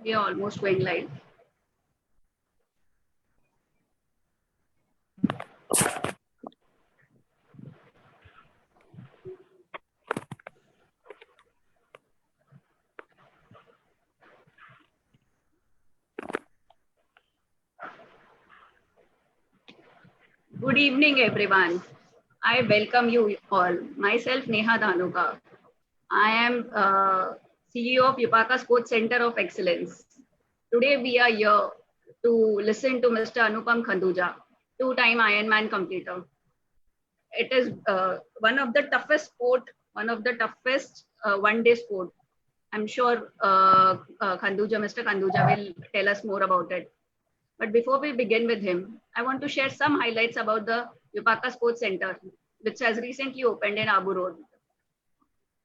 We are almost going live. Good evening, everyone. I welcome you all. Myself, Neha Dhanuka. I am CEO of Yupaka Sports Center of Excellence. Today, we are here to listen to Mr. Anupam Khanduja, two-time Ironman completer. It is one of the toughest one-day sport. I'm sure Mr. Khanduja will tell us more about it. But before we begin with him, I want to share some highlights about the Yupaka Sports Center, which has recently opened in Abu Road.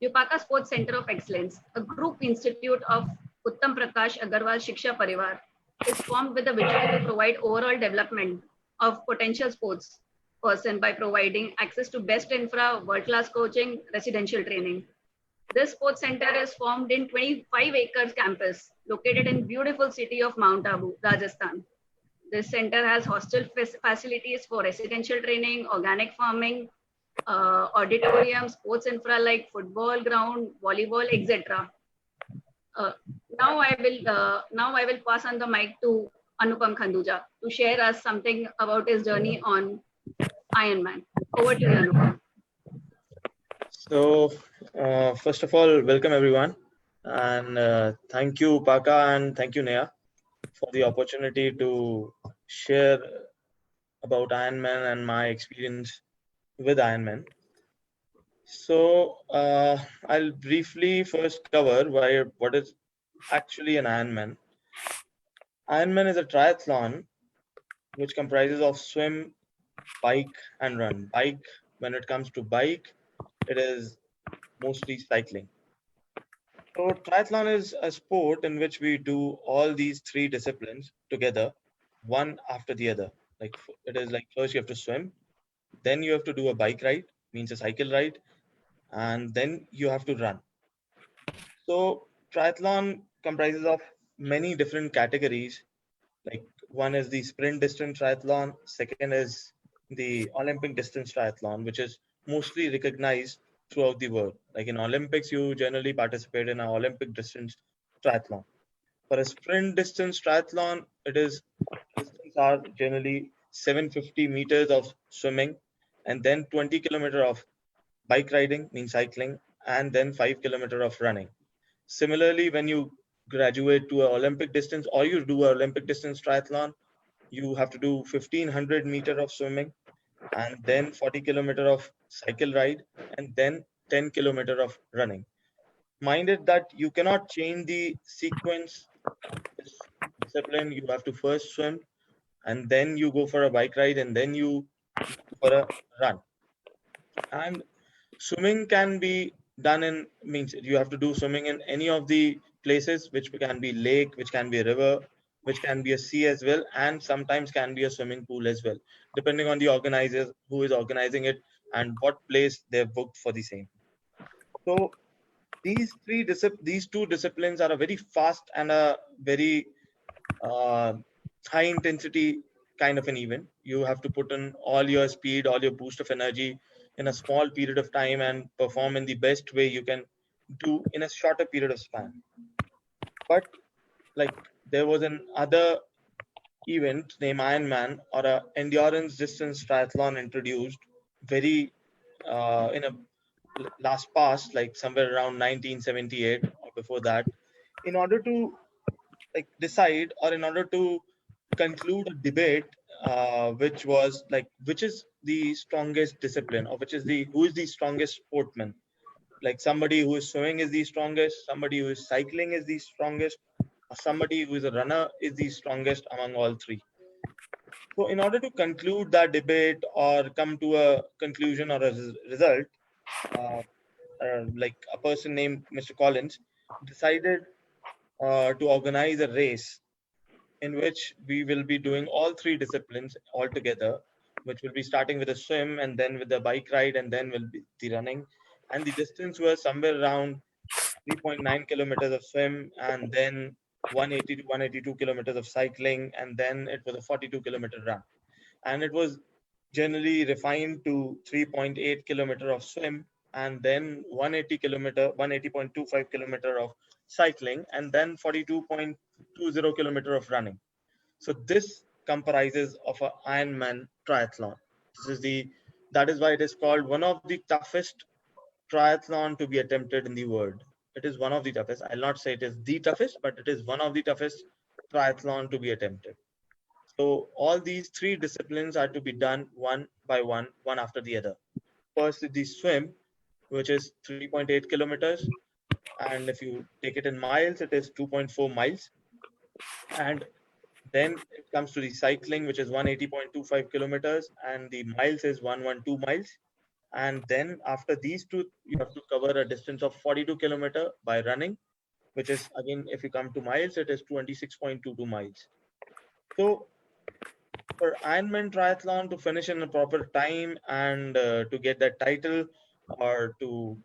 Yupaka Sports Center of Excellence, a group institute of Uttam Prakash Agarwal Shiksha Parivar, is formed with the vision to provide overall development of potential sports person by providing access to best infra, world-class coaching, residential training. This sports center is formed in 25 acres campus located in beautiful city of Mount Abu, Rajasthan. This center has hostel facilities for residential training, organic farming, auditorium, sports infra like football ground, volleyball, etc. Uh, now I will pass on the mic to Anupam Khanduja to share us something about his journey on Ironman. Over to you, Anupam. So, first of all, welcome everyone, and thank you, Paka, and thank you, Neha, for the opportunity to share about Ironman and my experience with Ironman. So, I'll briefly first cover what is actually an Ironman. Ironman is a triathlon which comprises of swim, bike, and run. Bike, when it comes to bike, it is mostly cycling. So triathlon is a sport in which we do all these three disciplines together, one after the other. Like it is like first you have to swim, then you have to do a bike ride, means a cycle ride, and then you have to run. So triathlon comprises of many different categories. Like one is the sprint distance triathlon, second is the Olympic distance triathlon, which is mostly recognized throughout the world. Like in Olympics, you generally participate in an Olympic distance triathlon. For a sprint distance triathlon, distance are generally 750 meters of swimming and then 20 kilometer of bike riding, means cycling, and then 5 kilometer of running. Similarly, when you graduate to an Olympic distance or you do an Olympic distance triathlon, you have to do 1500 meter of swimming and then 40 kilometer of cycle ride and then 10 kilometer of running. Mind it that you cannot change the sequence of this discipline. You have to first swim and then you go for a bike ride and then you go for a run. And swimming can be done in, means you have to do swimming in any of the places, which can be lake, which can be a river, which can be a sea as well, and sometimes can be a swimming pool as well, depending on the organizers who is organizing it and what place they've booked for the same. So these two disciplines are a very fast and a very uh, high intensity kind of an event. You have to put in all your speed, all your boost of energy in a small period of time and perform in the best way you can do in a shorter period of span. But like there was an other event named Ironman or a endurance distance triathlon introduced very in a last past, like somewhere around 1978 or before that, in order to like decide or in order to conclude a debate, which was like which is the strongest discipline or which is the who is the strongest sportman. Like somebody who is swimming is the strongest, somebody who is cycling is the strongest, or somebody who is a runner is the strongest among all three. So in order to conclude that debate or come to a conclusion or a result, uh, like a person named Mr. Collins decided to organize a race in which we will be doing all three disciplines all together, which will be starting with a swim and then with the bike ride and then will be the running. And the distance was somewhere around 3.9 kilometers of swim and then 180 to 182 kilometers of cycling, and then it was a 42-kilometer run. And it was generally refined to 3.8 kilometer of swim, and then 180.25 kilometer of cycling, and then 42.20 kilometer of running. So this comprises of an Ironman triathlon. This is that is why it is called one of the toughest triathlon to be attempted in the world. It is one of the toughest. I'll not say it is the toughest, but it is one of the toughest triathlon to be attempted. So all these three disciplines are to be done one by one after the other. First is the swim, which is 3.8 kilometers. And if you take it in miles, it is 2.4 miles. And then it comes to the cycling, which is 180.25 kilometers, and the miles is 112 miles. And then after these two, you have to cover a distance of 42 kilometer by running, which is again, if you come to miles, it is 26.22 miles. So for Ironman triathlon to finish in a proper time and to get that title or to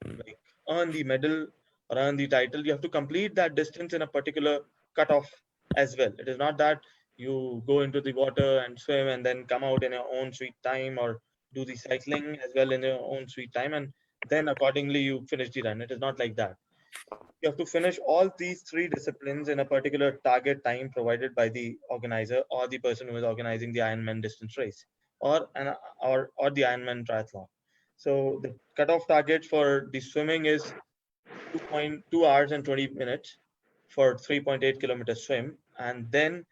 like earn the medal or earn the title, you have to complete that distance in a particular cutoff as well. It is not that you go into the water and swim and then come out in your own sweet time, or do the cycling as well in your own sweet time, and then accordingly you finish the run. It is not like that. You have to finish all these three disciplines in a particular target time provided by the organizer or the person who is organizing the Ironman distance race, or the Ironman triathlon. So the cutoff target for the swimming is 2.2 hours and 20 minutes for 3.8 kilometer swim, and then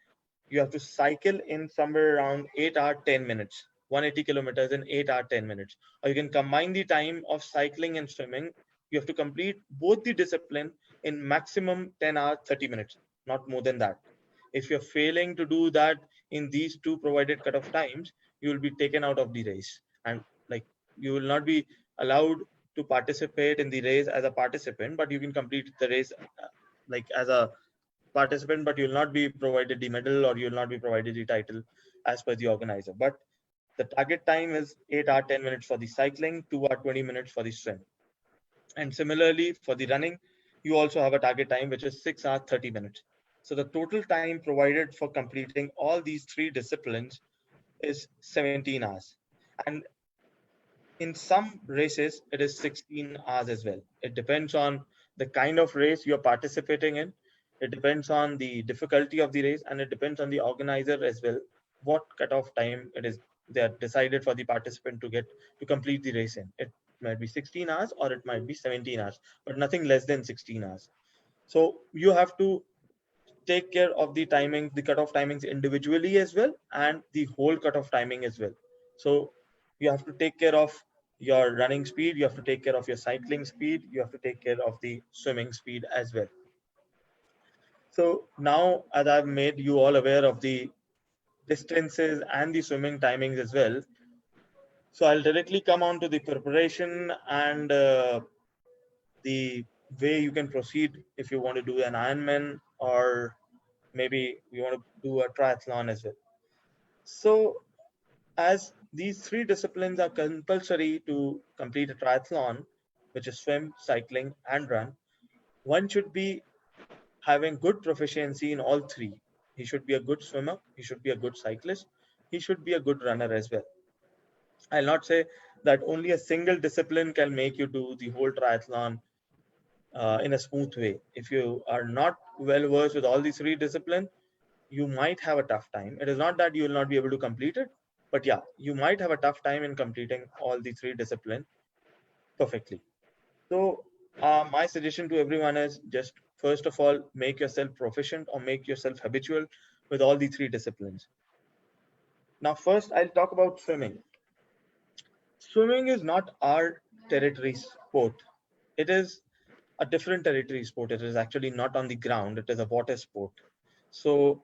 you have to cycle in somewhere around 8 hours 10 minutes, 180 kilometers in 8 hours 10 minutes. Or you can combine the time of cycling and swimming. You have to complete both the discipline in maximum 10 hours 30 minutes, not more than that. If you're failing to do that in these two provided cutoff times, you will be taken out of the race, and like you will not be allowed to participate in the race as a participant, but you can complete the race like as a participant, but you will not be provided the medal or you will not be provided the title as per the organizer. But the target time is 8 hours 10 minutes for the cycling, 2 hours 20 minutes for the swim. And similarly for the running, you also have a target time which is 6 hours 30 minutes. So the total time provided for completing all these three disciplines is 17 hours. And in some races, it is 16 hours as well. It depends on the kind of race you're participating in. It depends on the difficulty of the race, and it depends on the organizer as well, what cutoff time it is they are decided for the participant to complete the race in. It might be 16 hours or it might be 17 hours, but nothing less than 16 hours. So you have to take care of the timing, the cutoff timings individually as well, and the whole cutoff timing as well. So you have to take care of your running speed, you have to take care of your cycling speed, you have to take care of the swimming speed as well. So now, as I've made you all aware of the distances and the swimming timings as well, so I'll directly come on to the preparation and the way you can proceed if you want to do an Ironman, or maybe you want to do a triathlon as well. So, as these three disciplines are compulsory to complete a triathlon, which is swim, cycling, and run, one should be having good proficiency in all three. He should be a good swimmer, he should be a good cyclist, he should be a good runner as well. I'll not say that only a single discipline can make you do the whole triathlon in a smooth way. If you are not well versed with all these three disciplines, you might have a tough time. It is not that you will not be able to complete it, but yeah, you might have a tough time in completing all the three disciplines perfectly. So, my suggestion to everyone is just first of all, make yourself proficient or make yourself habitual with all the three disciplines. Now, first, I'll talk about swimming. Swimming is not our territory sport. It is a different territory sport. It is actually not on the ground. It is a water sport. So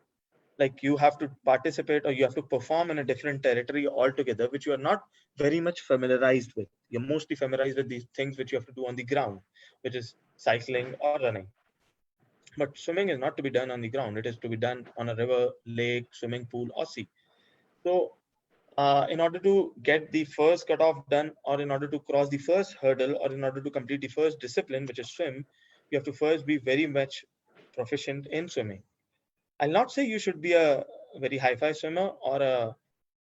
like you have to participate or you have to perform in a different territory altogether, which you are not very much familiarized with. You're mostly familiarized with these things which you have to do on the ground, which is cycling or running. But swimming is not to be done on the ground. It is to be done on a river, lake, swimming pool, or sea. So in order to get the first cutoff done, or in order to cross the first hurdle, or in order to complete the first discipline, which is swim, you have to first be very much proficient in swimming. I'll not say you should be a very high-fi swimmer or a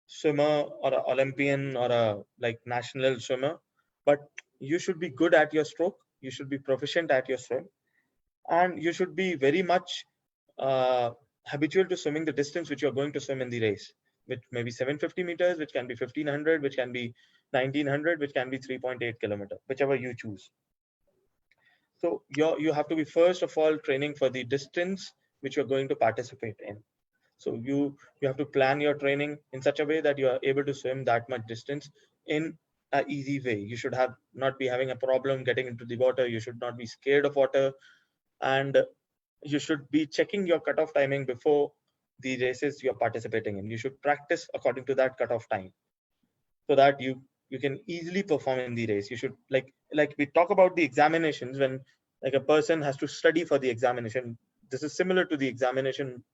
swimmer or an Olympian or a like national swimmer, but you should be good at your stroke. You should be proficient at your swim, and you should be very much uh, habitual to swimming the distance which you're going to swim in the race, which may be 750 meters, which can be 1500, which can be 1900, which can be 3.8 kilometer, whichever you choose. So you have to be first of all training for the distance which you're going to participate in. So you have to plan your training in such a way that you are able to swim that much distance in an easy way. You should have not be having a problem getting into the water. You should not be scared of water, and you should be checking your cutoff timing before the races you're participating in. You should practice according to that cutoff time so that you can easily perform in the race. You should like we talk about the examinations when like a person has to study for the examination. This is similar to the examination.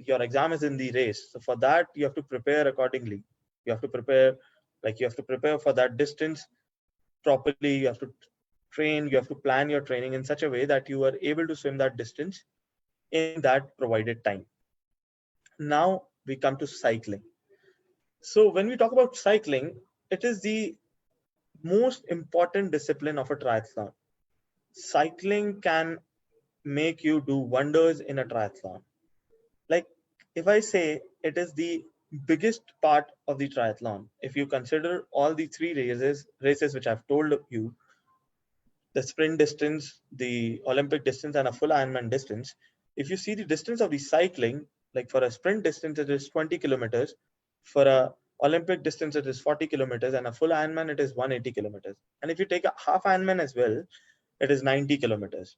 Your exam is in the race, so for that you have to prepare accordingly. You have to prepare, like you have to prepare for that distance properly. You have to train, you have to plan your training in such a way that you are able to swim that distance in that provided time. Now we come to cycling. So when we talk about cycling, it is the most important discipline of a triathlon. Cycling can make you do wonders in a triathlon. Like if I say it is the biggest part of the triathlon, if you consider all the three races which I've told you, the sprint distance, the Olympic distance, and a full Ironman distance, if you see the distance of the cycling, like for a sprint distance, it is 20 kilometers. For a Olympic distance, it is 40 kilometers, and a full Ironman, it is 180 kilometers. And if you take a half Ironman as well, it is 90 kilometers.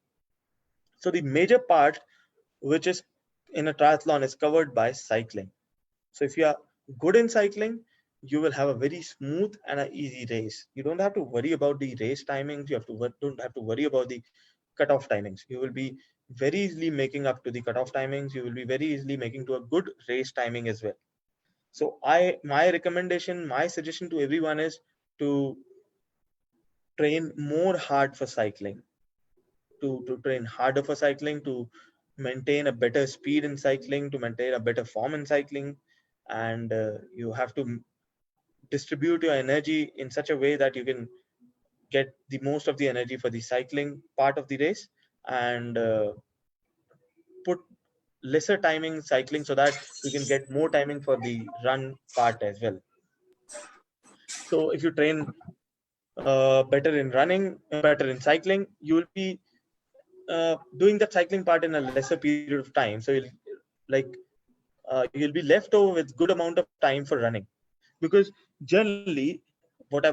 So the major part, which is in a triathlon, is covered by cycling. So if you are good in cycling, you will have a very smooth and an easy race. You don't have to worry about the race timings. Don't have to worry about the cutoff timings. You will be very easily making up to the cutoff timings. You will be very easily making to a good race timing as well. So my recommendation, my suggestion to everyone is to train more hard for cycling, to train harder for cycling, to maintain a better speed in cycling, to maintain a better form in cycling, and you have to distribute your energy in such a way that you can get the most of the energy for the cycling part of the race, and put lesser timing cycling so that you can get more timing for the run part as well. So if you train better in running, better in cycling, you will be doing that cycling part in a lesser period of time. So like you'll be left over with good amount of time for running, because generally what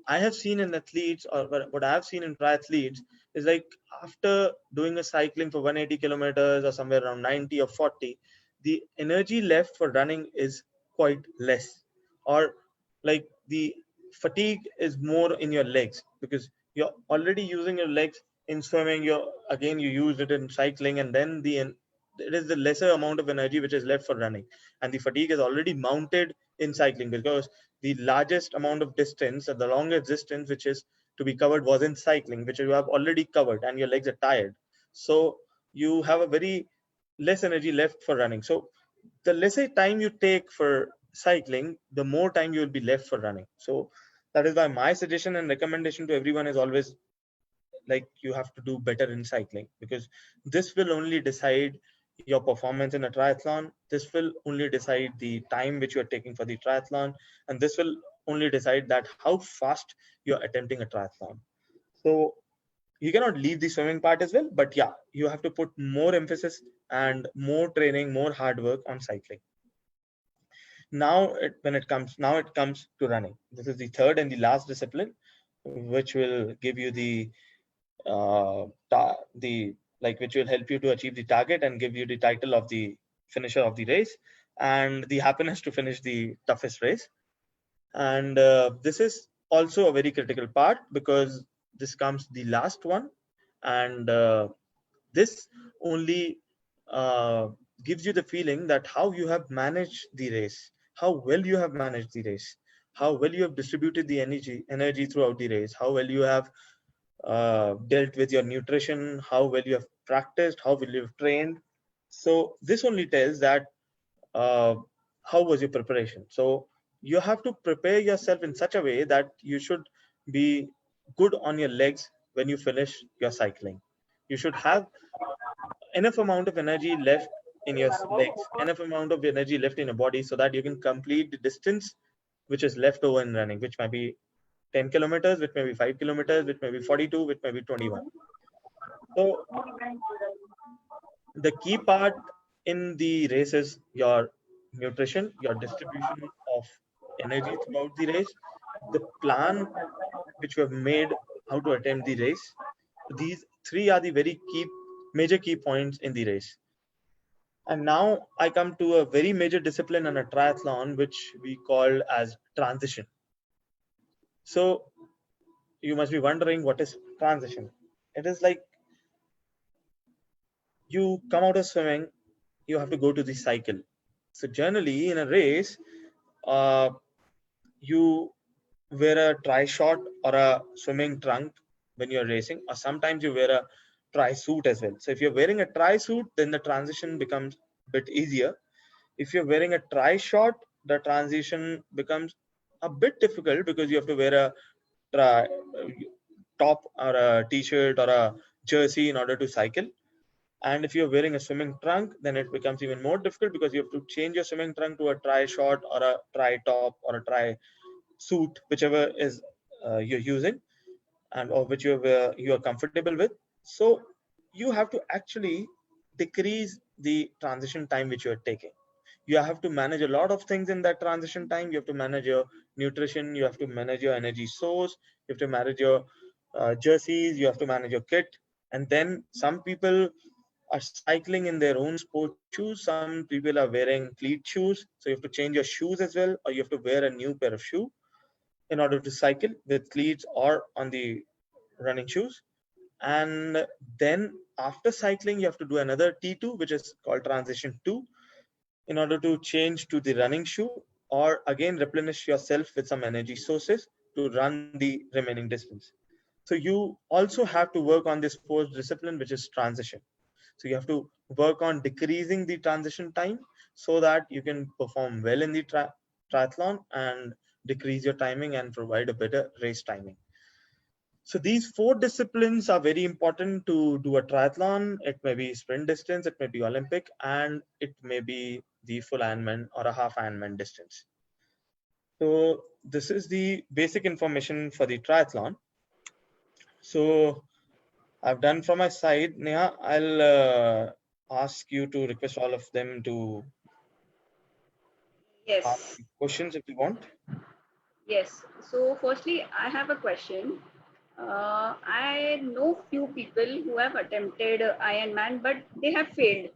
I have seen in athletes, or what I have seen in triathletes, is like after doing a cycling for 180 kilometers or somewhere around 90 or 40, the energy left for running is quite less, or like the fatigue is more in your legs, because you're already using your legs in swimming. You use it in cycling, and then it is the lesser amount of energy which is left for running, and the fatigue is already mounted in cycling, because the largest amount of distance, or the longest distance which is to be covered, was in cycling, which you have already covered, and your legs are tired. So you have a very less energy left for running. So the lesser time you take for cycling, the more time you will be left for running. So that is why my suggestion and recommendation to everyone is always like you have to do better in cycling, because this will only decide your performance in a triathlon. This will only decide the time which you are taking for the triathlon, and this will only decide that how fast you're attempting a triathlon. So you cannot leave the swimming part as well, but yeah, you have to put more emphasis and more training, more hard work on cycling. Now it comes to running. This is the third and the last discipline, which will give you the which will help you to achieve the target and give you the title of the finisher of the race, and the happiness to finish the toughest race. And this is also a very critical part, because this comes the last one, and this only uh, gives you the feeling that how you have managed the race, how well you have managed the race, how well you have distributed the energy throughout the race, how well you have dealt with your nutrition, how well you have practiced, how well you've trained. So this only tells that how was your preparation. So you have to prepare yourself in such a way that you should be good on your legs when you finish your cycling. You should have enough amount of energy left in your legs, enough amount of energy left in your body so that you can complete the distance which is left over in running, which might be 10 kilometers, which may be 5 kilometers, which may be 42, which may be 21. So the key part in the race is your nutrition, your distribution of energy throughout the race, the plan which we have made how to attempt the race. These three are the very key, major key points in the race. And now I come to a very major discipline in a triathlon, which we call as transition. So you must be wondering what is transition. It is like you come out of swimming, you have to go to the cycle. So generally in a race, uh, you wear a tri short or a swimming trunk when you're racing, or sometimes you wear a tri suit as well. So if you're wearing a tri suit, then the transition becomes a bit easier. If you're wearing a tri short, the transition becomes a bit difficult because you have to wear a tri, top or a t-shirt or a jersey in order to cycle. And if you're wearing a swimming trunk, then it becomes even more difficult because you have to change your swimming trunk to a tri short or a tri top or a tri suit, whichever is you're using and or which you are comfortable with. So you have to actually decrease the transition time which you are taking. You have to manage a lot of things in that transition time. You have to manage your nutrition, you have to manage your energy source, you have to manage your jerseys, you have to manage your kit. And then some people are cycling in their own sports shoes, some people are wearing cleat shoes, so you have to change your shoes as well, or you have to wear a new pair of shoe in order to cycle with cleats or on the running shoes. And then after cycling, you have to do another T2, which is called transition 2, in order to change to the running shoe or again replenish yourself with some energy sources to run the remaining distance. So you also have to work on this fourth discipline, which is transition. So you have to work on decreasing the transition time so that you can perform well in the triathlon and decrease your timing and provide a better race timing. So these four disciplines are very important to do a triathlon. It may be sprint distance, it may be Olympic, and it may be the full Ironman or a half Ironman distance. So this is the basic information for the triathlon. So I've done from my side. Neha, I'll ask you to request all of them to ask Yes. questions if you want. Yes. So, firstly, I have a question. I know few people who have attempted Ironman, but they have failed.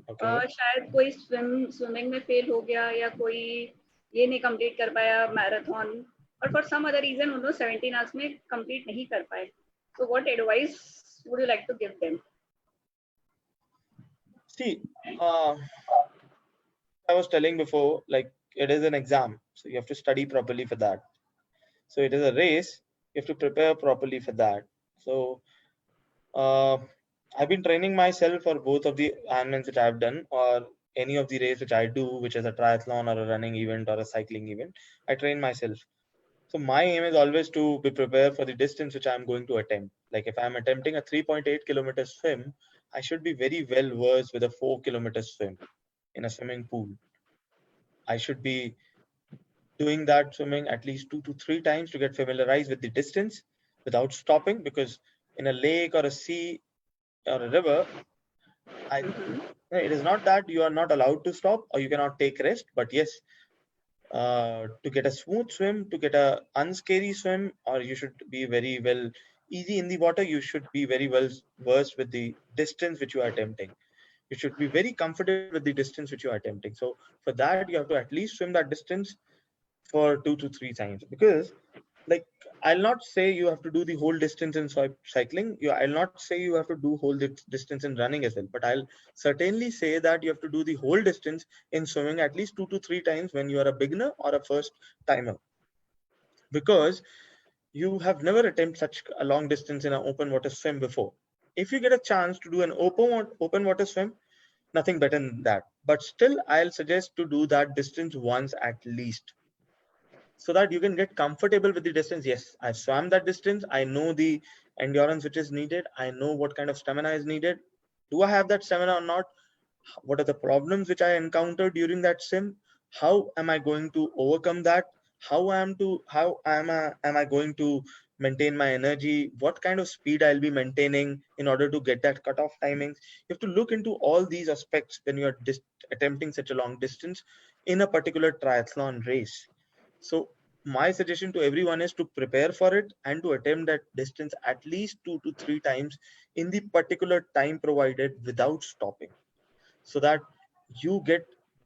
Okay. शायद कोई swimming में fail हो गया या कोई ये नहीं complete कर पाया मैराथन और फॉर सम अदर रीजन उन्होंने 17 आवर्स में कंप्लीट नहीं कर पाए. So what advice would you like to give them? See, I was telling before, like it is an exam, so you have to study properly for that. So it is a race, you have to prepare properly for that. So uh, I've been training myself for both of the Ironmans which I've done, or any of the race which I do, which is a triathlon or a running event or a cycling event. I train myself. So my aim is always to be prepared for the distance which I'm going to attempt. Like if I'm attempting a 3.8 kilometer swim, I should be very well versed with a 4 kilometer swim in a swimming pool. I should be doing that swimming at least 2 to 3 times to get familiarized with the distance without stopping, because in a lake or a sea or a river, it is not that you are not allowed to stop or you cannot take rest, but yes, to get a smooth swim, to get a unscary swim, or you should be very well easy in the water, you should be very well versed with the distance which you are attempting. You should be very comfortable with the distance which you are attempting. So for that, you have to at least swim that distance for 2 to 3 times, because like I'll not say you have to do the whole distance in cycling. I'll not say you have to do whole distance in running as well, but I'll certainly say that you have to do the whole distance in swimming at least 2 to 3 times when you are a beginner or a first timer, because you have never attempted such a long distance in an open water swim before. if you get a chance to do an open water swim, nothing better than that. But still, I'll suggest to do that distance once at least, so that you can get comfortable with the distance. Yes, I swam that distance. I know the endurance which is needed. I know what kind of stamina is needed. Do I have that stamina or not? What are the problems which I encountered during that sim? How am I going to overcome that? How am I going to maintain my energy? What kind of speed I'll be maintaining in order to get that cutoff timings? You have to look into all these aspects when you are attempting such a long distance in a particular triathlon race. So my suggestion to everyone is to prepare for it and to attempt that distance at least 2 to 3 times in the particular time provided without stopping, so that you get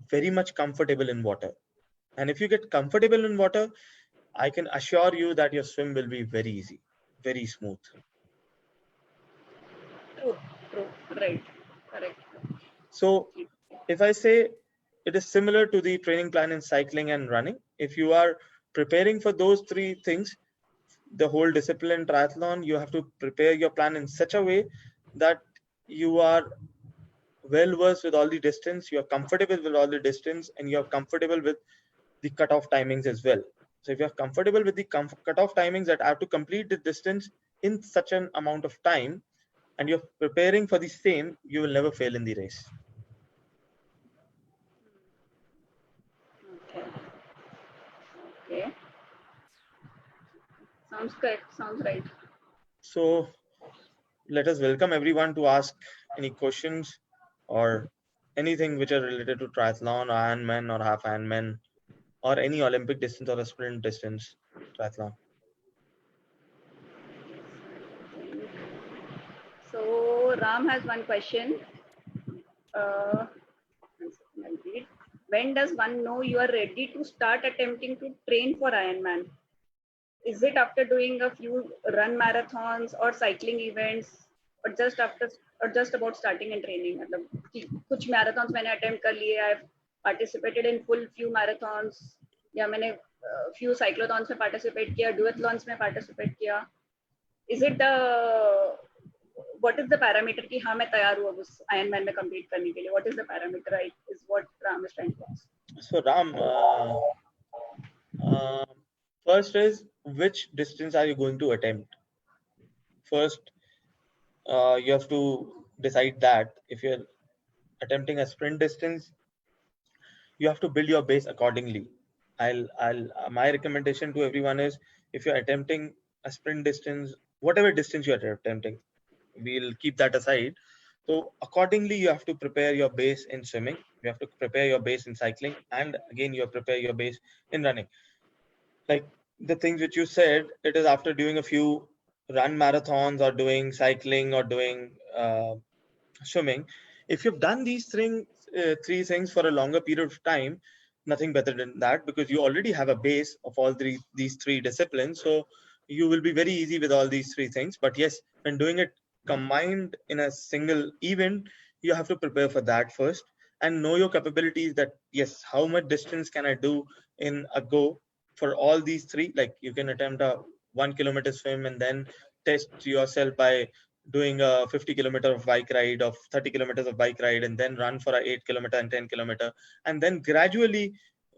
very much comfortable in water. And if you get comfortable in water, I can assure you that your swim will be very easy, very smooth. True, true, right, correct. So if I say, it is similar to the training plan in cycling and running. If you are preparing for those three things, the whole discipline triathlon, you have to prepare your plan in such a way that you are well versed with all the distance, you're comfortable with all the distance, and you're comfortable with the cutoff timings as well. So if you're comfortable with the cutoff timings that have to complete the distance in such an amount of time, and you're preparing for the same, you will never fail in the race. Okay, okay. Sounds correct, sounds right. So let us welcome everyone to ask any questions or anything which are related to triathlon or Ironman or half Ironman or any Olympic distance or a sprint distance triathlon. So Ram has one question. Uh, I'll read. When does one know you are ready to start attempting to train for Ironman? Is it after doing a few run marathons or cycling events, or just after, or just about starting and training? मतलब कि कुछ marathons मैंने attempt कर लिए, I've participated in full few marathons, या मैंने few cyclothons में participate किया, duathlons में participate किया. Is it the, what is the parameter कि हाँ मैं तैयार हूँ अब उस Ironman में compete करने के लिए? What is the parameter? Right, is what Ram is trying to ask. So Ram, first is, which distance are you going to attempt? First, you have to decide that. If you're attempting a sprint distance, you have to build your base accordingly. My recommendation to everyone is, if you're attempting a sprint distance, whatever distance you are attempting, we'll keep that aside. So accordingly, you have to prepare your base in swimming. You have to prepare your base in cycling, and again, you prepare your base in running. Like the things which you said, it is after doing a few run marathons or doing cycling or doing swimming. If you've done these three things for a longer period of time, nothing better than that, because you already have a base of all these three disciplines. So you will be very easy with all these three things. But yes, when doing it combined in a single event, you have to prepare for that first and know your capabilities, that yes, how much distance can I do in a go for all these three. Like you can attempt a 1 kilometer swim and then test yourself by doing a 50 kilometer of bike ride, of 30 kilometers of bike ride, and then run for a 8 kilometer and 10 kilometer, and then gradually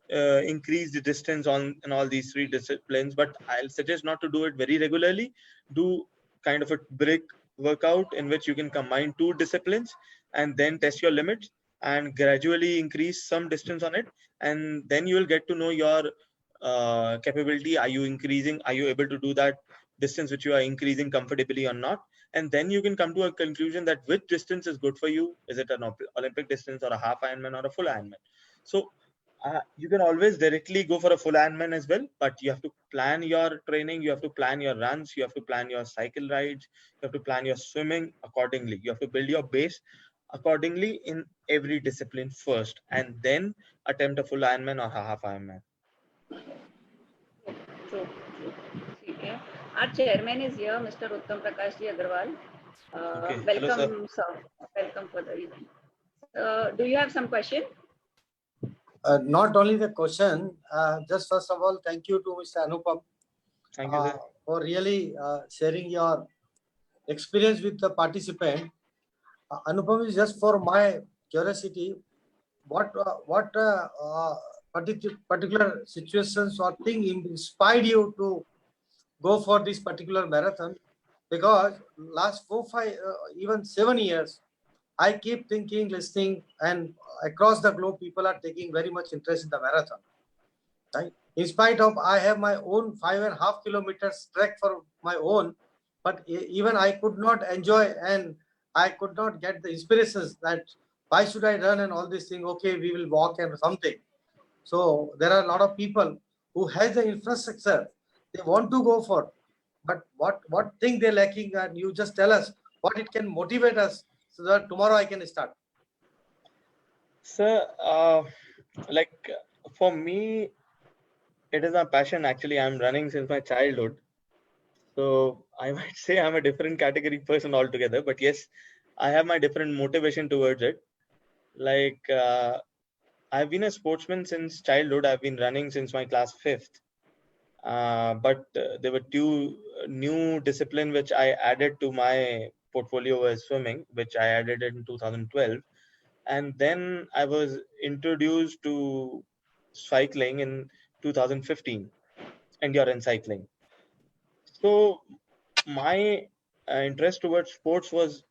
increase the distance on in all these three disciplines. But I'll suggest not to do it very regularly. Do kind of a brick workout in which you can combine two disciplines and then test your limits and gradually increase some distance on it, and then you will get to know your capability. Are you increasing? Are you able to do that distance which you are increasing comfortably or not? And then you can come to a conclusion that which distance is good for you. Is it an Olympic distance or a half Ironman or a full Ironman? So you can always directly go for a full Ironman as well, but you have to plan your training, you have to plan your runs, you have to plan your cycle rides, you have to plan your swimming accordingly. You have to build your base accordingly in every discipline first, and then attempt a full Ironman or a half Ironman. True, true. Okay. Our chairman is here, Mr. Uttam Prakash Ji Agarwal. Okay, hello sir. Welcome, sir. Welcome for the event. Do you have some question? Not only the question, just first of all, thank you to Mr. Anupam Thank you, sir. for really sharing your experience with the participant. Anupam, is just for my curiosity, what particular situations or thing inspired you to go for this particular marathon? Because last 4, 5, even 7 years, I keep thinking, listening, and across the globe, people are taking very much interest in the marathon. Right? In spite of I have my own 5.5 kilometers trek for my own, but even I could not enjoy and I could not get the inspirations that why should I run and all this thing. Okay, we will walk and something. So there are a lot of people who has the infrastructure they want to go for, but what thing they're lacking, and you just tell us what it can motivate us so that tomorrow I can start. Sir, like for me, it is a passion. Actually, I'm running since my childhood. So I might say I'm a different category person altogether. But yes, I have my different motivation towards it. Like I've been a sportsman since childhood. I've been running since my class 5th. But there were two new discipline which I added to my portfolio was swimming, which I added in 2012. And then I was introduced to cycling in 2015, endurance cycling. So my interest towards sports was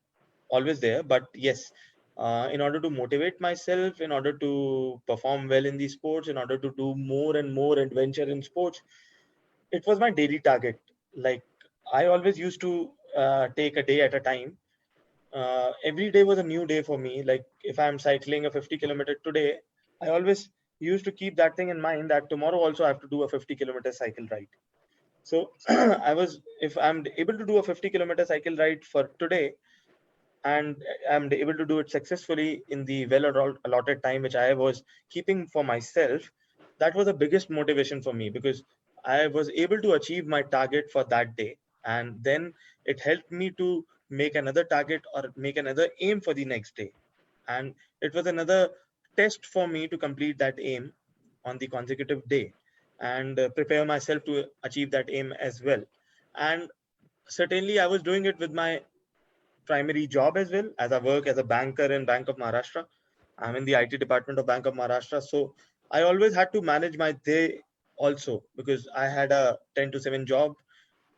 always there, but yes, in order to motivate myself, in order to perform well in these sports, in order to do more and more adventure in sports, it was my daily target. Like I always used to take a day at a time. Every day was a new day for me. Like if I'm cycling a 50-kilometer today, I always used to keep that thing in mind that tomorrow also I have to do a 50-kilometer cycle ride. So if I'm able to do a 50-kilometer cycle ride for today, and I'm able to do it successfully in the well allotted time which I was keeping for myself, that was the biggest motivation for me because I was able to achieve my target for that day. And then it helped me to make another target or make another aim for the next day. And it was another test for me to complete that aim on the consecutive day and prepare myself to achieve that aim as well. And certainly I was doing it with my primary job as well, as I work as a banker in Bank of Maharashtra. I'm in the IT department of Bank of Maharashtra. So I always had to manage my day also because I had a 10 to 7 job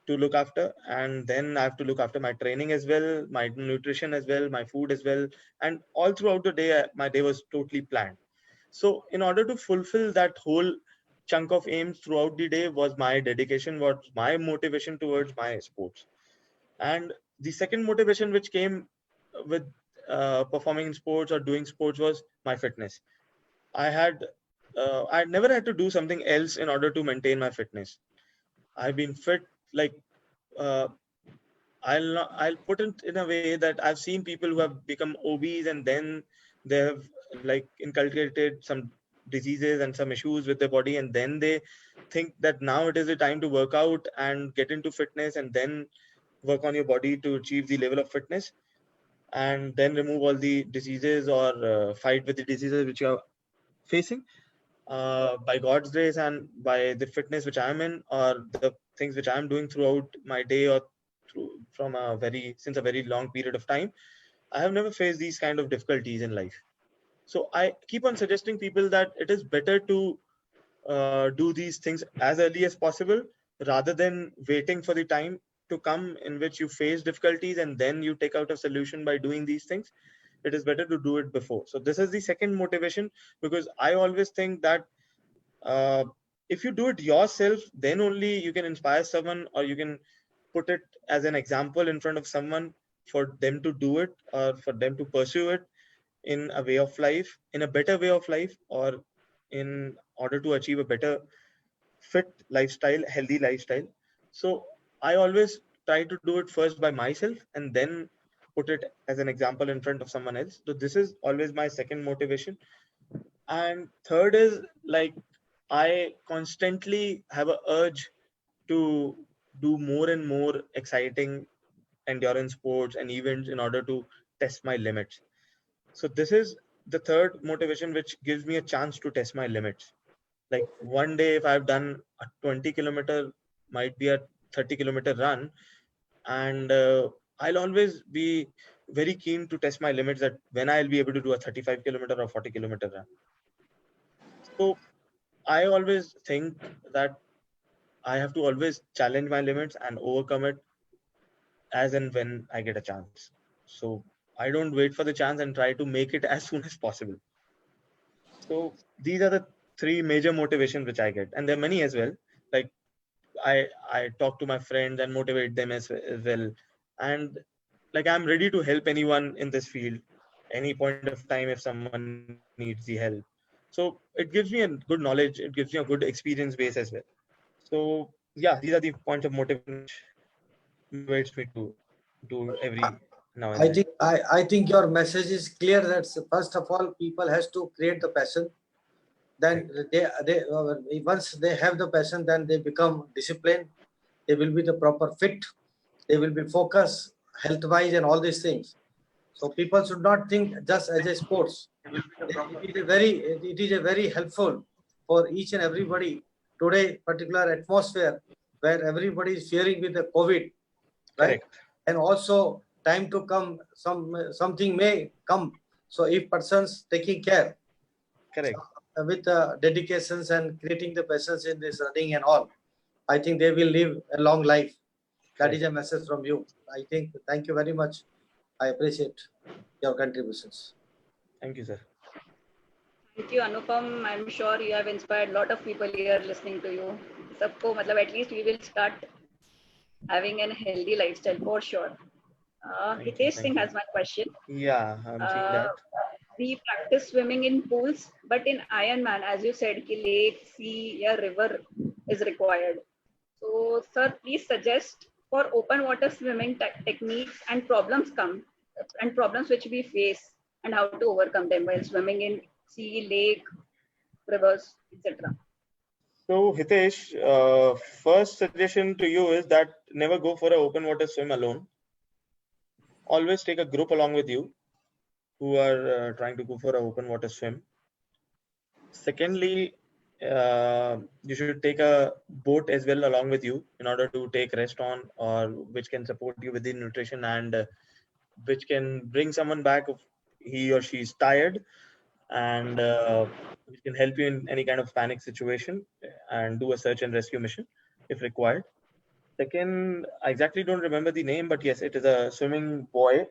to look after. And then I have to look after my training as well, my nutrition as well, my food as well. And all throughout the day, my day was totally planned. So in order to fulfill that whole chunk of aims throughout the day was my dedication, was my motivation towards my sports. And the second motivation which came with performing in sports or doing sports was my fitness. I never had to do something else in order to maintain my fitness. I've been fit. Like uh, I'll put it in a way that I've seen people who have become obese and then they have like inculcated some diseases and some issues with their body, and then they think that now it is the time to work out and get into fitness and then work on your body to achieve the level of fitness and then remove all the diseases or fight with the diseases which you are facing. By God's grace and by the fitness which I'm in or the things which I'm doing throughout my day or since a very long period of time, I have never faced these kind of difficulties in life. So I keep on suggesting people that it is better to do these things as early as possible rather than waiting for the time to come in which you face difficulties and then you take out a solution by doing these things. It is better to do it before. So this is the second motivation, because I always think that uh, if you do it yourself, then only you can inspire someone or you can put it as an example in front of someone for them to do it or for them to pursue it in a way of life, in a better way of life, or in order to achieve a better fit lifestyle, healthy lifestyle. So I always try to do it first by myself and then put it as an example in front of someone else. So this is always my second motivation. And third is like I constantly have a urge to do more and more exciting endurance sports and events in order to test my limits. So this is the third motivation which gives me a chance to test my limits. Like one day if I've done a 20 kilometer, might be a 30-kilometer run, and I'll always be very keen to test my limits, that when I'll be able to do a 35-kilometer or 40-kilometer run. So I always think that I have to always challenge my limits and overcome it as and when I get a chance. So I don't wait for the chance and try to make it as soon as possible. So these are the three major motivations which I get, and there are many as well. Like I talk to my friends and motivate them as well, and like I'm ready to help anyone in this field any point of time if someone needs the help. So it gives me a good knowledge, it gives me a good experience base as well. So yeah, these are the points of motivation which motivates me to do every now and then. I think your message is clear that first of all, people has to create the passion. Then Correct. once they have the passion, then they become disciplined. They will be the proper fit. They will be focused, health wise, and all these things. So people should not think just as a sports. It is a very helpful for each and everybody today, particular atmosphere where everybody is fearing with the COVID, right? Correct. And also time to come, something may come. So if persons taking care Correct. with dedications and creating the passions in this running and all, I think they will live a long life. That is Correct. a message from you. I think. Thank you very much. I appreciate your contributions. Thank you, sir. Thank you, Anupam. I'm sure you have inspired a lot of people here listening to you. सबको मतलब at least we will start having a healthy lifestyle for sure. Thank you. Hitesh Thank Singh you. has one question. Yeah, I'm seeing Uh, that. we practice swimming in pools, but in Ironman, as you said, ki lake, sea, or river is required. So, sir, please suggest for open water swimming techniques and problems which we face and how to overcome them while swimming in sea, lake, rivers, etc. So, Hitesh, first suggestion to you is that never go for an open water swim alone. Always take a group along with you who are trying to go for an open water swim. Secondly, you should take a boat as well along with you in order to take rest on, or which can support you with the nutrition, and which can bring someone back if he or she is tired, and which can help you in any kind of panic situation and do a search and rescue mission if required. Second, I exactly don't remember the name, but yes, it is a swimming buoy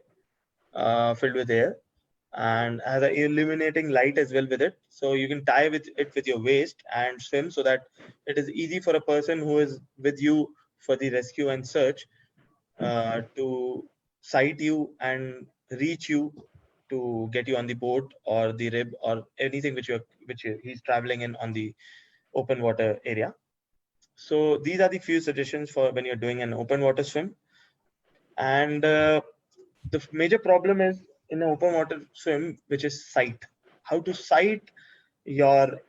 filled with air and has a illuminating light as well with it. So you can tie with it with your waist and swim, so that it is easy for a person who is with you for the rescue and search to sight you and reach you to get you on the boat or the rib or anything which he's traveling in on the open water area. So these are the few suggestions for when you're doing an open water swim. And the major problem is in an open water swim, which is sight. How to sight your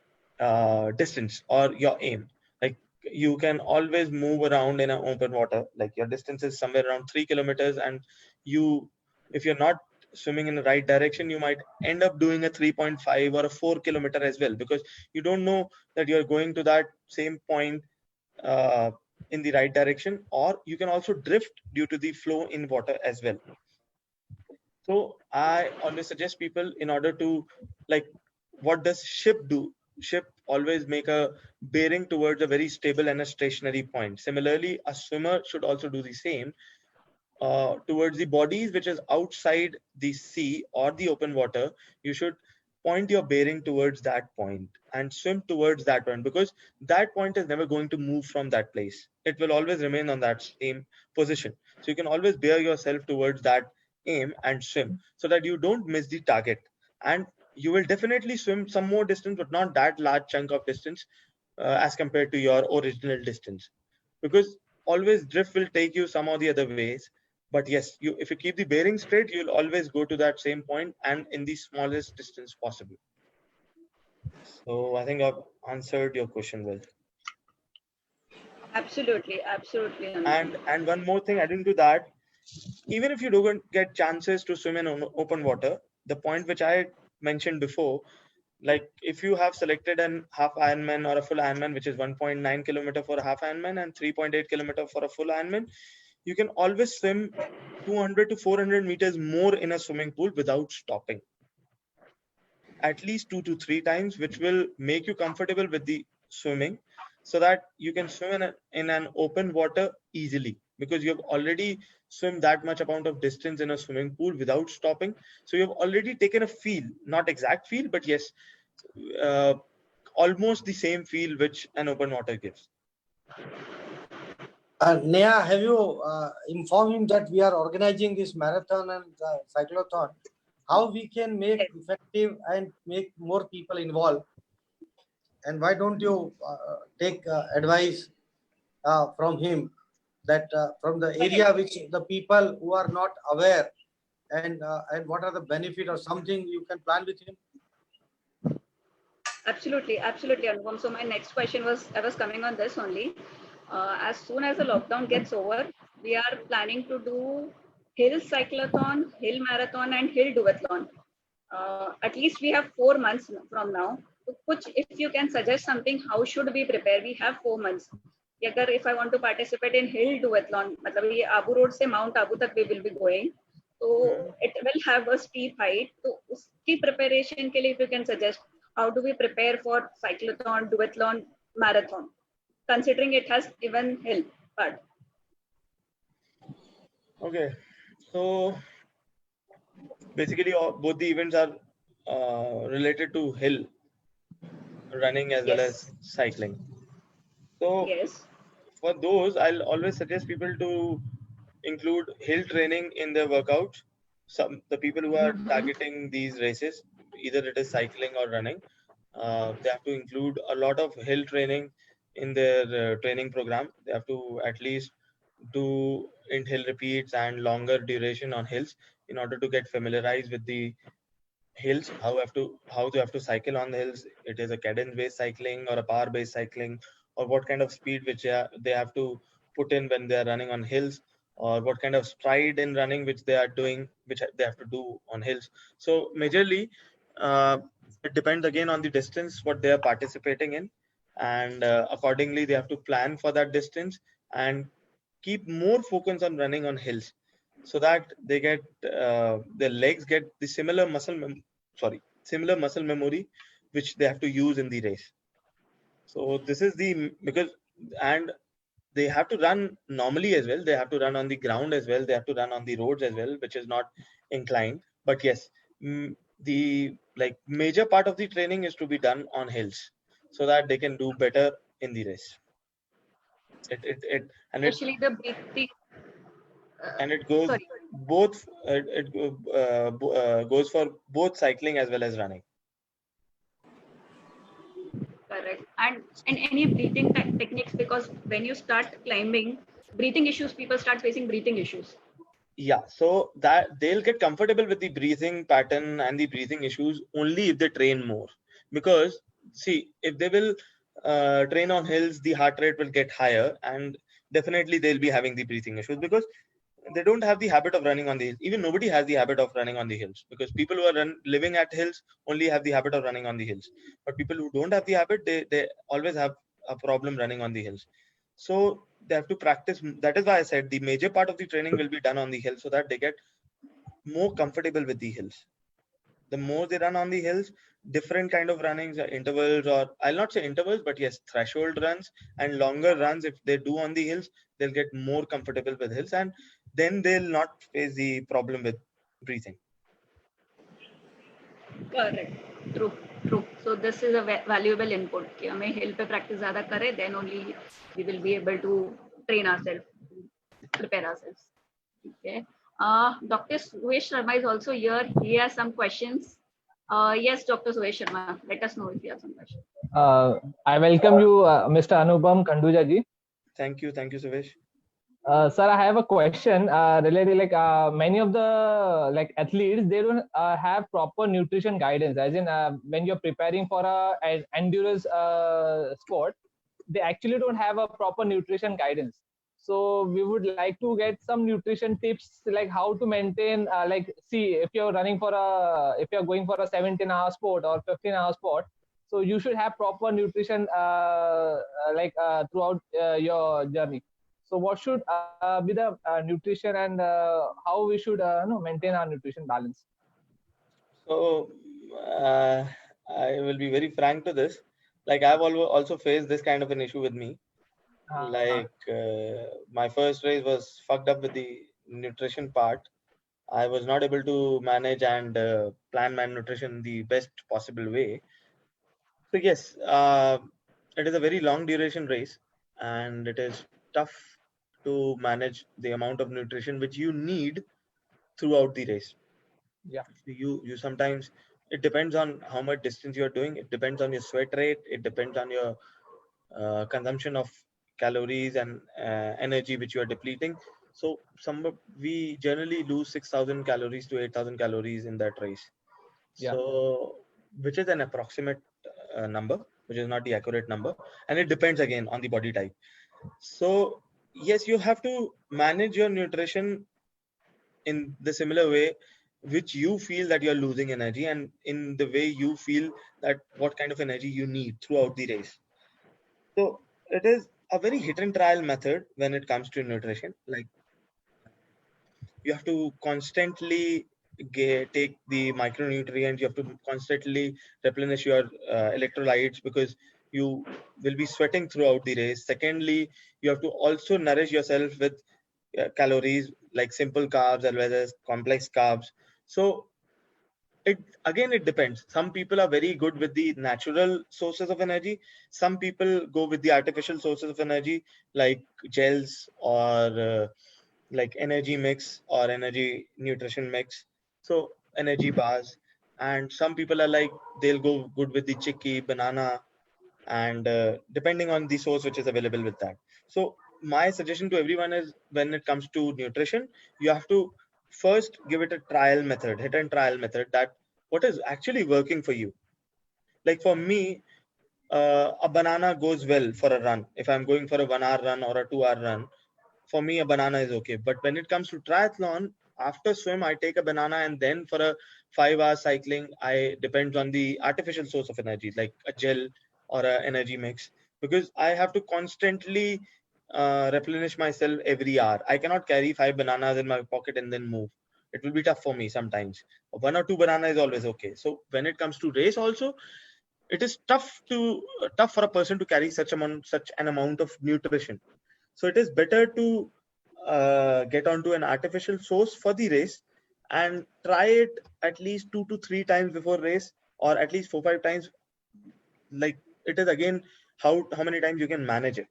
distance or your aim. Like you can always move around in an open water. Like your distance is somewhere around 3 kilometers, and you, if you're not swimming in the right direction, you might end up doing a 3.5 or a 4 kilometer as well, because you don't know that you're going to that same point uh, in the right direction, or you can also drift due to the flow in water as well. So I always suggest people, in order to, like, what does ship do? Ship always make a bearing towards a very stable and a stationary point. Similarly, a swimmer should also do the same towards the bodies which is outside the sea or the open water. You should point your bearing towards that point and swim towards that point, because that point is never going to move from that place. It will always remain on that same position. So you can always bear yourself towards that aim and swim, so that you don't miss the target. And you will definitely swim some more distance, but not that large chunk of distance as compared to your original distance, because always drift will take you some or the other ways. But yes, you, if you keep the bearing straight, you'll always go to that same point and in the smallest distance possible. So I think I've answered your question well. Absolutely, absolutely, Anupam. And one more thing adding to that, even if you don't get chances to swim in open water, the point which I mentioned before, like if you have selected an half Ironman or a full Ironman, which is 1.9 kilometer for a half Ironman and 3.8 kilometer for a full Ironman, you can always swim 200 to 400 meters more in a swimming pool without stopping. At least 2 to 3 times, which will make you comfortable with the swimming, so that you can swim in an open water easily, because you have already swim that much amount of distance in a swimming pool without stopping. So you have already taken a feel, not exact feel, but yes, uh, almost the same feel which an open water gives. Neha, have you informed him that we are organizing this marathon and cyclothon? How we can make effective and make more people involved? And why don't you take advice from him, that from the area which the people who are not aware, and what are the benefit or something you can plan with him? Absolutely, absolutely, Anupam. So my next question was, I was coming on this only. As soon as the lockdown gets over, we are planning to do hill cyclothon, hill marathon, and hill duathlon. At least we have 4 months from now. So कुछ, if you can suggest something, how should we prepare? We have 4 months. अगर if I want to participate in hill duathlon, मतलब ये Abu road से mount Abu तक we will be going. So it will have a steep height. So उसकी preparation के लिए if you can suggest, how do we prepare for cyclothon, duathlon, marathon, considering it has even hill part? Okay, so basically both the events are related to hill running as well as cycling. So Yes. for those, I'll always suggest people to include hill training in their workouts. The people who are targeting these races, either it is cycling or running, they have to include a lot of hill training in their training program. They have to at least do hill repeats and longer duration on hills in order to get familiarized with the hills, how they have to cycle on the hills. It is a cadence based cycling or a power based cycling, or what kind of speed which they have to put in when they are running on hills, or what kind of stride in running which they are doing, which they have to do on hills. So majorly it depends again on the distance what they are participating in, and accordingly they have to plan for that distance and keep more focus on running on hills, so that they get their legs get the similar similar muscle memory which they have to use in the race. So this is because, and they have to run normally as well, they have to run on the ground as well, they have to run on the roads as well, which is not inclined. But yes, the major part of the training is to be done on hills, so that they can do better in the race. Especially And it goes sorry. both goes for both cycling as well as running. Correct. And any breathing techniques, because when you start climbing, breathing issues, people start facing breathing issues. Yeah, so that they'll get comfortable with the breathing pattern and the breathing issues only if they train more. Because see, if they will train on hills, the heart rate will get higher, and definitely they'll be having the breathing issues, because they don't have the habit of running on the hills. Even nobody has the habit of running on the hills, because people who are living at hills only have the habit of running on the hills. But people who don't have the habit, they always have a problem running on the hills. So they have to practice. That is why I said the major part of the training will be done on the hill, so that they get more comfortable with the hills. The more they run on the hills, different kind of runnings, intervals, or I'll not say intervals, but yes, threshold runs and longer runs, if they do on the hills, they'll get more comfortable with hills, and then they'll not face the problem with breathing. Correct. True. True. So this is a valuable input कि हमें hill पे practice ज़्यादा करें, then only we will be able to train ourselves, prepare ourselves. Okay. Dr. Suresh Sharma is also here. He has some questions. Yes, Dr. Suresh Sharma, let us know if you have some questions. I welcome you, Mr. Anupam Khanduja ji. Thank you, Suresh. Sir, I have a question related, many of the athletes, they don't have proper nutrition guidance, as in when you're preparing for an endurance sport, they actually don't have a proper nutrition guidance. So we would like to get some nutrition tips, like how to maintain, see, if you're running if you're going for a 17-hour sport or 15-hour sport, so you should have proper nutrition throughout your journey. So what should be the nutrition and how we should maintain our nutrition balance? So uh, I will be very frank to this. Like I've also faced this kind of an issue with me. Like my first race was fucked up with the nutrition part. I was not able to manage and plan my nutrition the best possible way. So yes, it is a very long duration race, and it is tough to manage the amount of nutrition which you need throughout the race. Yeah. You sometimes, it depends on how much distance you are doing. It depends on your sweat rate. It depends on your consumption of calories and energy which you are depleting. So we generally lose 6,000 calories to 8,000 calories in that race. Yeah. So which is an approximate number, which is not the accurate number, and it depends again on the body type. So yes, you have to manage your nutrition in the similar way which you feel that you're losing energy, and in the way you feel that what kind of energy you need throughout the race. So it is a very hit and trial method when it comes to nutrition. Like you have to constantly take the micronutrients. You have to constantly replenish your electrolytes because you will be sweating throughout the race. Secondly, you have to also nourish yourself with calories, like simple carbs as well as complex carbs. So it depends. Some people are very good with the natural sources of energy. Some people go with the artificial sources of energy, like gels or like energy mix or energy nutrition mix, so energy bars. And some people are like, they'll go good with the chicky banana, and depending on the source which is available with that. So my suggestion to everyone is, when it comes to nutrition, you have to first give it a trial method, hit and trial method, that what is actually working for you. Like for me, a banana goes well for a run. If I'm going for a 1 hour run or a 2 hour run, for me a banana is okay. But when it comes to triathlon, after swim I take a banana, and then for a 5 hour cycling I depends on the artificial source of energy, like a gel or a energy mix, because I have to constantly replenish myself every hour. I cannot carry 5 bananas in my pocket and then move. It will be tough for me sometimes. 1 or 2 banana is always okay. So when it comes to race also, it is tough for a person to carry such an amount of nutrition. So it is better to get onto an artificial source for the race and try it at least 2 to 3 times before race, or at least 4 5 times. Like it is again how many times you can manage it.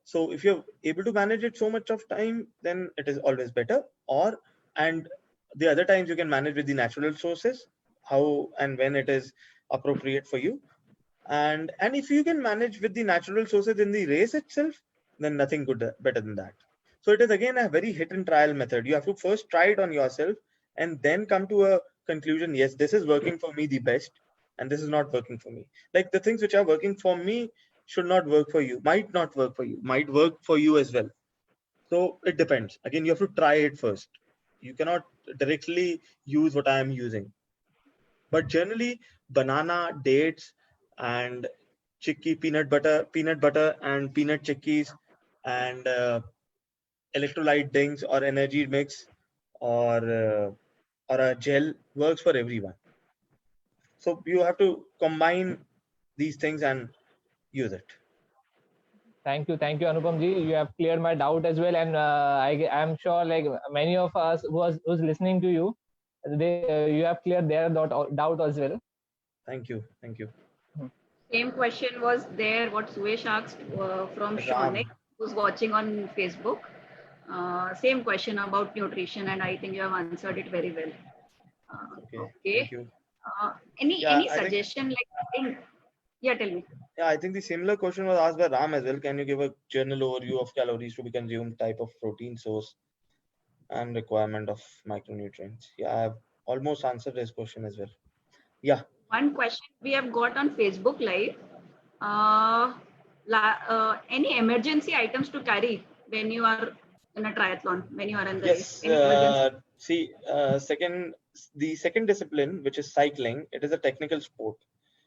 So if you're able to manage it so much of time, then it is always better. Or and the other times you can manage with the natural sources, how and when it is appropriate for you. And if you can manage with the natural sources in the race itself, then nothing good better than that. So it is again a very hit and trial method. You have to first try it on yourself and then come to a conclusion, yes, this is working for me the best, and this is not working for me. Like the things which are working for me should not work for you, might not work for you, might work for you as well. So it depends. Again, you have to try it first. You cannot directly use what I am using. But generally, banana, dates, and chicky peanut butter and peanut chickies, and electrolyte drinks or energy mix, or a gel works for everyone. So you have to combine these things and use it. Thank you, Anupam ji. You have cleared my doubt as well, and I'm sure like many of us who's listening to you, you have cleared their doubt as well. Thank you. Thank you. Same question was there, what Suesh asked from Shaunik, Ram. who's watching on Facebook. Same question about nutrition, and I think you have answered it very well. Okay. Thank Okay. you. Any Yeah, any I think suggestion yeah, tell me. yeah, I think the similar question was asked by Ram as well. Can you give a general overview of calories to be consumed, type of protein source, and requirement of micronutrients? Yeah, I've almost answered this question as well. Yeah. One question we have got on Facebook Live. Uh, any emergency items to carry when you are in a triathlon, when you are in the race? Yes. Any emergency? See, the second discipline, which is cycling, it is a technical sport.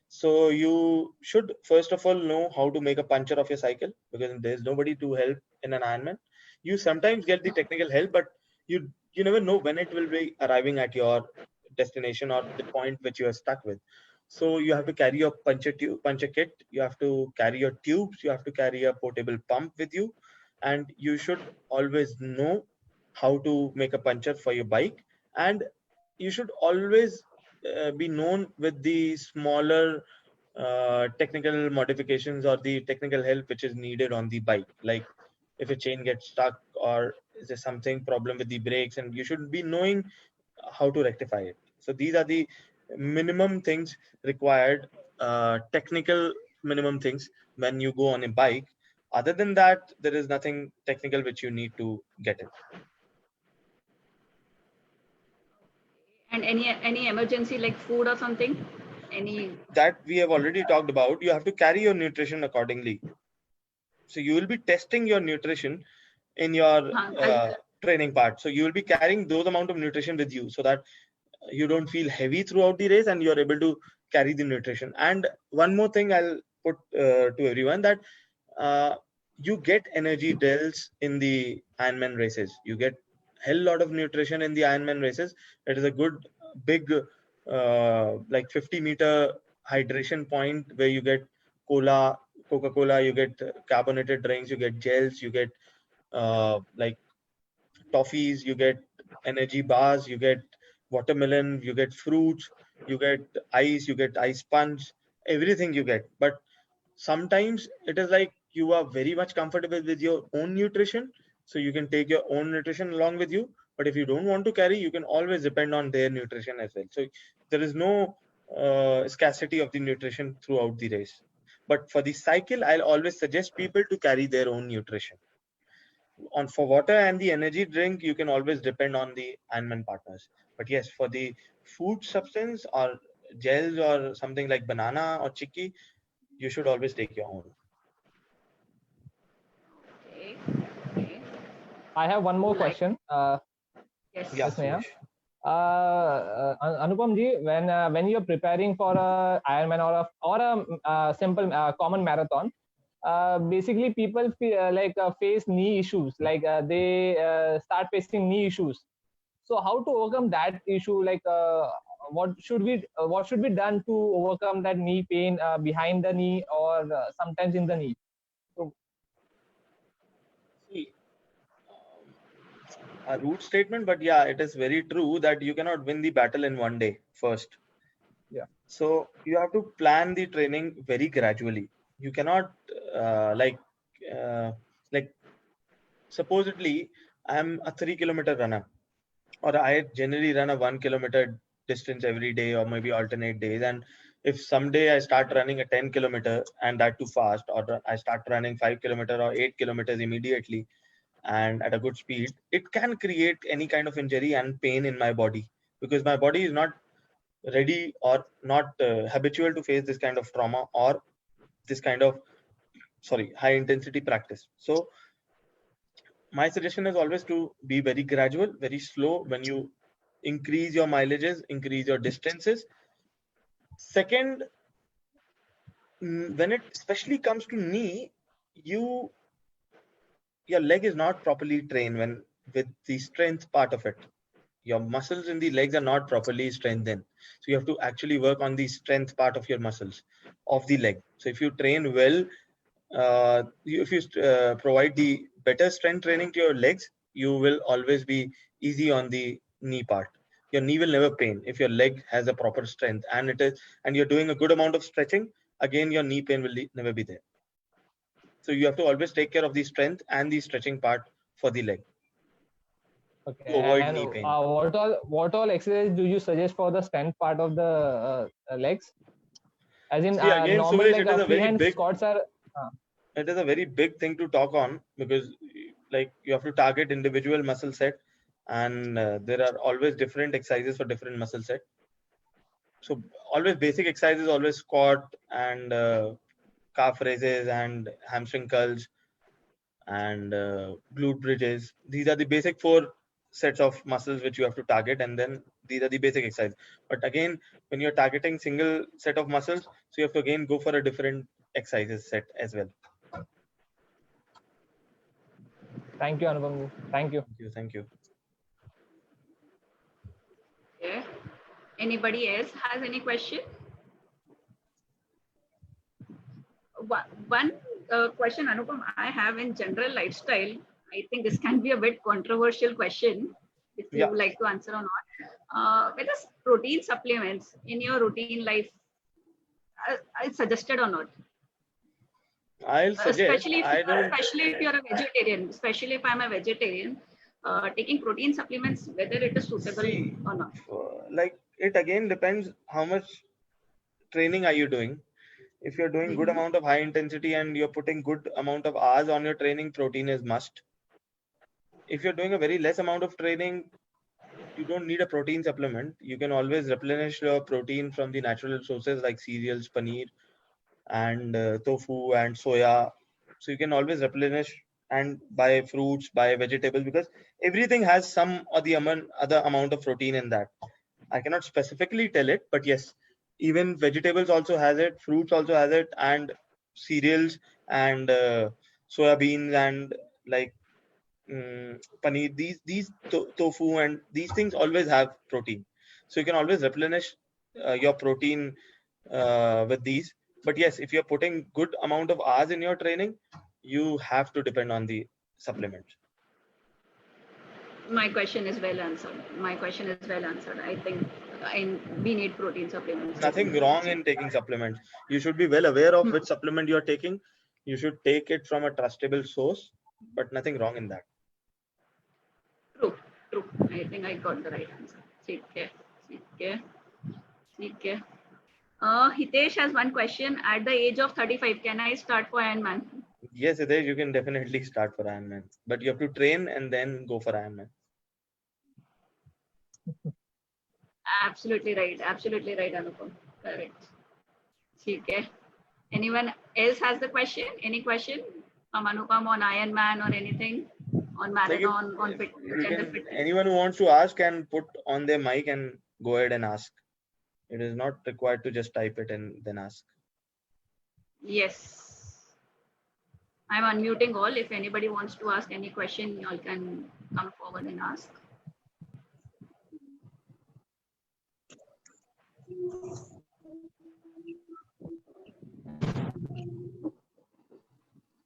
So you should first of all know how to make a puncture of your cycle, because there's nobody to help in an Ironman. You sometimes get the technical help, but you never know when it will be arriving at your destination or the point which you are stuck with. So you have to carry your puncture kit, you have to carry your tubes, you have to carry a portable pump with you, and you should always know how to make a puncture for your bike. And you should always be known with the smaller technical modifications or the technical help which is needed on the bike, like if a chain gets stuck or is there something problem with the brakes, and you should be knowing how to rectify it. So these are the minimum things required, technical minimum things when you go on a bike. Other than that, there is nothing technical which you need to get in. And any emergency like food or something? Any? That we have already talked about. You have to carry your nutrition accordingly. So you will be testing your nutrition in your training part. So you will be carrying those amount of nutrition with you, so that you don't feel heavy throughout the race and you're able to carry the nutrition. And one more thing I'll put to everyone, that you get energy drills in the Ironman races. You get hell lot of nutrition in the Ironman races. It is a good big like 50-meter hydration point where you get Coca-Cola, you get carbonated drinks, you get gels, you get like toffees, you get energy bars, you get watermelon, you get fruits, you get ice sponge, everything you get. But sometimes it is like you are very much comfortable with your own nutrition, so you can take your own nutrition along with you. But if you don't want to carry, you can always depend on their nutrition as well. So there is no scarcity of the nutrition throughout the race. But for the cycle, I'll always suggest people to carry their own nutrition. On for water and the energy drink, you can always depend on the Ironman partners. But yes, for the food substance or gels or something like banana or chicky, you should always take your own. Okay. Okay. I have one more question. Yes. Yeah, Sneha. Suresh. Anupam ji, when you're preparing for a Ironman or a simple common marathon, basically people face knee issues, like they start facing knee issues. So how to overcome that issue? Like what should be done to overcome that knee pain behind the knee or sometimes in the knee? So, See, a rude statement, but yeah, it is very true that you cannot win the battle in one day first. yeah. So you have to plan the training very gradually. You cannot uh, like supposedly I'm a 3 kilometer runner, or I generally run a 1 kilometer distance every day or maybe alternate days. And if someday I start running a 10 kilometer and that too fast, or I start running 5 kilometer or 8 kilometers immediately and at a good speed, it can create any kind of injury and pain in my body, because my body is not ready or not habitual to face this kind of trauma or this kind of high intensity practice. So my suggestion is always to be very gradual, very slow when you increase your mileages, increase your distances. Second, when it especially comes to knee, you your leg is not properly trained when with the strength part of it. Your muscles in the legs are not properly strengthened. So you have to actually work on the strength part of your muscles of the leg. So if you train well, if you provide the better strength training to your legs, you will always be easy on the knee part. Your knee will never pain if your leg has a proper strength, and you're doing a good amount of stretching. Again, your knee pain will never be there. So you have to always take care of the strength and the stretching part for the leg Okay. to avoid And knee pain. what all exercise do you suggest for the strength part of the legs? As in See, again, normal Suresh, like freehand squats are. It is a very big thing to talk on, because like you have to target individual muscle set, and there are always different exercises for different muscle set. So always basic exercises, always squat and calf raises and hamstring curls and glute bridges. These are the basic four sets of muscles which you have to target, and then these are the basic exercises. But again, when you're targeting single set of muscles, so you have to again go for a different exercises set as well. Thank you, Anupam. Thank you. Thank you. Okay. Anybody else has any question? One question, Anupam, I have in general lifestyle. I think this can be a bit controversial question, if you Yeah. like to answer or not. Whether protein supplements in your routine life are suggested or not? I'll suggest. Especially if you're a vegetarian. Especially if I'm a vegetarian, taking protein supplements, whether it is suitable or not. Like, it again depends how much training are you doing. If you're doing good amount of high intensity and you're putting good amount of hours on your training, protein is must. If you're doing a very less amount of training, you don't need a protein supplement. You can always replenish your protein from the natural sources like cereals, paneer, and tofu and soya. So you can always replenish and buy fruits, buy vegetables, because everything has some or the other amount of protein in that. I cannot specifically tell it, but yes, even vegetables also has it, fruits also has it, and cereals and soya beans and like paneer. These tofu and these things always have protein, so you can always replenish your protein with these. But yes, if you're putting good amount of hours in your training, you have to depend on the supplements. My question is well answered. I think we need protein supplements. Nothing wrong in taking supplements. You should be well aware of which supplement you're taking. You should take it from a trustable source, but nothing wrong in that. True. I think I got the right answer. Okay. Hitesh has one question. At the age of 35, can I start for Ironman? Yes, Hitesh, you can definitely start for Ironman, but you have to train and then go for Ironman. Absolutely right, Anupam. Correct. Okay. Anyone else has the question? Any question from Anupam on Ironman or anything on marathon, on fitness? Anyone who wants to ask can put on their mic and go ahead and ask. It is not required to just type it and then ask. Yes. I'm unmuting all. If anybody wants to ask any question, you all can come forward and ask.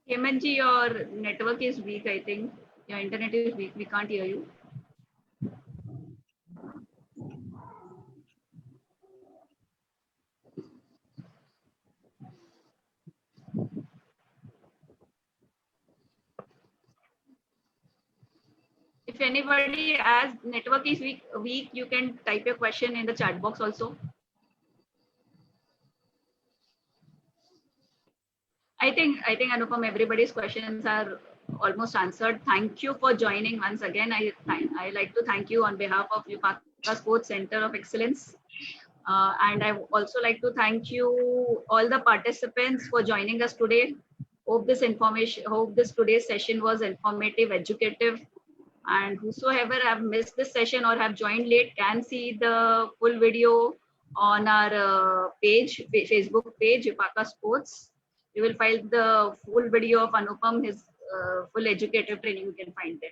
Hemanji, your network is weak, I think. Your internet is weak. We can't hear you. If anybody has network is weak, you can type your question in the chat box also. I think Anupam, everybody's questions are almost answered. Thank you for joining once again. I like to thank you on behalf of Yupaka Sports Center of Excellence. And I also like to thank you all the participants for joining us today. Hope this today's session was informative, educative, and whosoever have missed this session or have joined late can see the full video on our Facebook page, Yupaka Sports. You will find the full video of Anupam, his full educative training you can find there.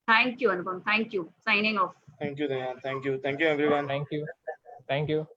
Thank you, Anupam. Thank you. Signing off. Thank you, Neha. Thank you. Thank you, everyone. Thank you. Thank you.